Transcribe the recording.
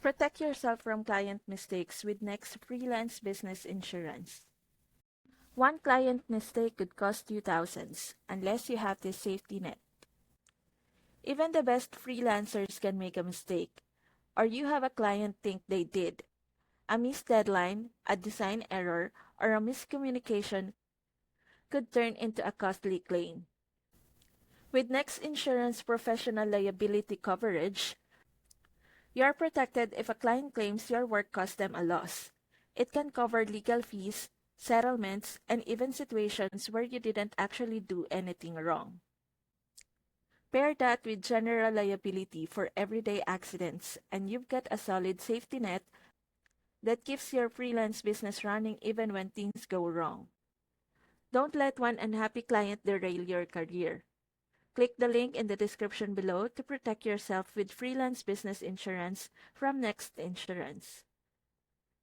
Protect yourself from client mistakes with Next Freelance Business Insurance. One client mistake could cost you thousands unless you have this safety net. Even the best freelancers can make a mistake, or you have a client think they did. A missed deadline, a design error, or a miscommunication could turn into a costly claim. With Next Insurance professional liability coverage, you are protected if a client claims your work cost them a loss. It can cover legal fees, settlements, and even situations where you didn't actually do anything wrong. Pair that with general liability for everyday accidents, and you've got a solid safety net that keeps your freelance business running even when things go wrong. Don't let one unhappy client derail your career. Click the link in the description below to protect yourself with freelance business insurance from Next Insurance.